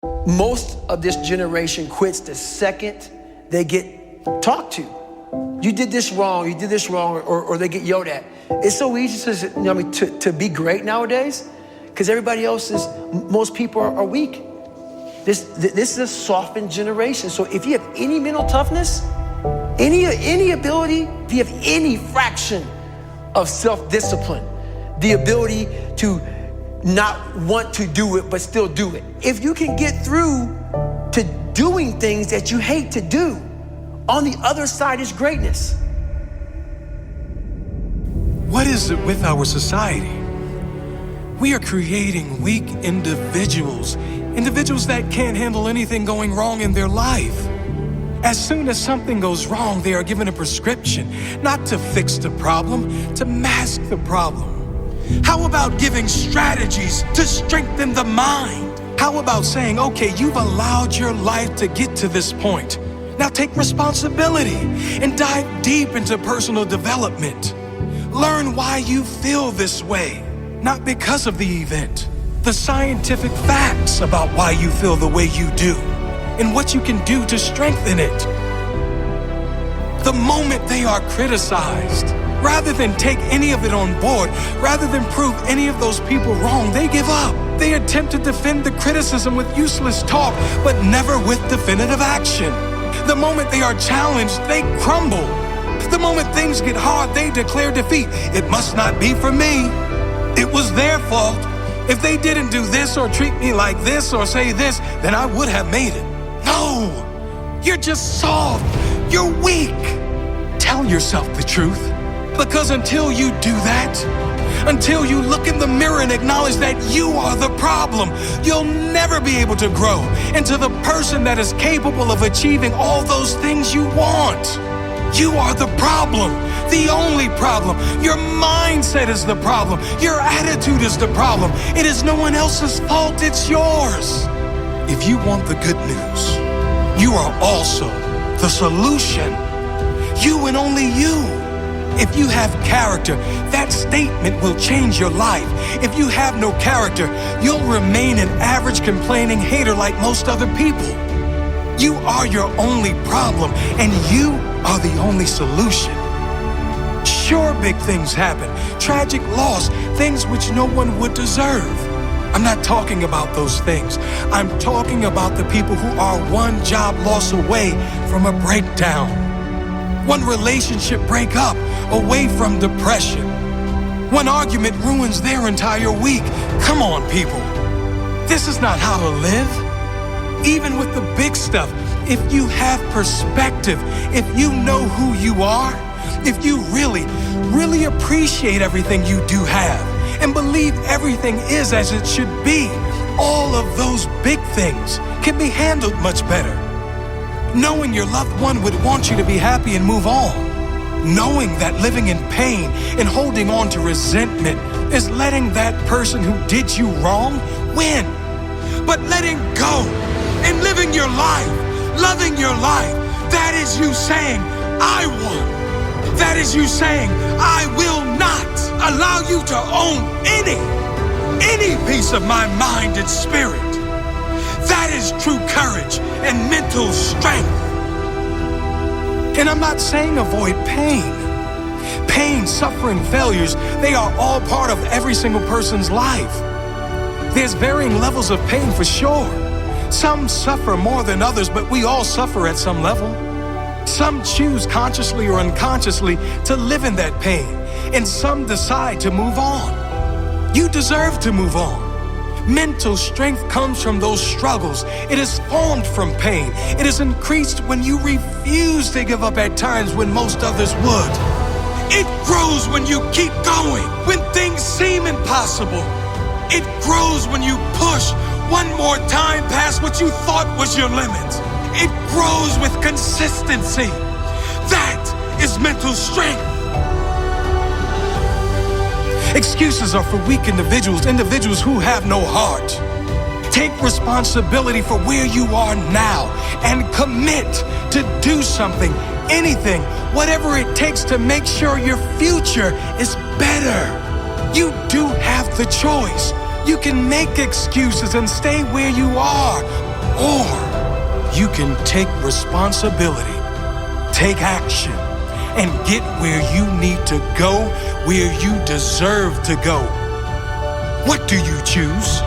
Most of this generation quits the second they get talked to. You did this wrong, or they get yelled at. It's so easy to be great nowadays because most people are weak. This is a softened generation. So if you have any mental toughness, any ability, if you have any fraction of self-discipline, the ability to not want to do it but still do it, if you can get through to doing things that you hate to do, on the other side is greatness. What is it with our society? We are creating weak individuals that can't handle anything going wrong in their life. As soon as something goes wrong, they are given a prescription, not to fix the problem, to mask the problem. How about giving strategies to strengthen the mind? How about saying, okay, you've allowed your life to get to this point. Now take responsibility and dive deep into personal development. Learn why you feel this way, not because of the event. The scientific facts about why you feel the way you do and what you can do to strengthen it. The moment they are criticized, rather than take any of it on board, rather than prove any of those people wrong, they give up. They attempt to defend the criticism with useless talk, but never with definitive action. The moment they are challenged, they crumble. The moment things get hard, they declare defeat. It must not be for me. It was their fault. If they didn't do this or treat me like this or say this, then I would have made it. No, you're just soft. You're weak. Tell yourself the truth. Because until you do that, until you look in the mirror and acknowledge that you are the problem, you'll never be able to grow into the person that is capable of achieving all those things you want. You are the problem, the only problem. Your mindset is the problem. Your attitude is the problem. It is no one else's fault, it's yours. If you want the good news, you are also the solution. You and only you. If you have character, that statement will change your life. If you have no character, you'll remain an average complaining hater like most other people. You are your only problem, and you are the only solution. Sure, big things happen, tragic loss, things which no one would deserve. I'm not talking about those things. I'm talking about the people who are one job loss away from a breakdown, one relationship breakup away from depression. One argument ruins their entire week. Come on, people. This is not how to live. Even with the big stuff, if you have perspective, if you know who you are, if you really appreciate everything you do have and believe everything is as it should be, all of those big things can be handled much better. Knowing your loved one would want you to be happy and move on. Knowing that living in pain and holding on to resentment is letting that person who did you wrong win. But letting go and living your life, loving your life, that is you saying, I won. That is you saying, I will not allow you to own any piece of my mind and spirit. That is true courage and mental strength. And I'm not saying avoid pain. Pain, suffering, failures, they are all part of every single person's life. There's varying levels of pain for sure. Some suffer more than others, but we all suffer at some level. Some choose consciously or unconsciously to live in that pain, and some decide to move on. You deserve to move on. Mental strength comes from those struggles. It is formed from pain. It is increased when you refuse to give up at times when most others would. It grows when you keep going, when things seem impossible. It grows when you push one more time past what you thought was your limit. It grows with consistency. That is mental strength. Excuses are for weak individuals who have no heart. Take responsibility for where you are now and commit to do something, anything, whatever it takes to make sure your future is better. You do have the choice. You can make excuses and stay where you are, Or you can take responsibility, take action, and get where you need to go, where you deserve to go. What do you choose?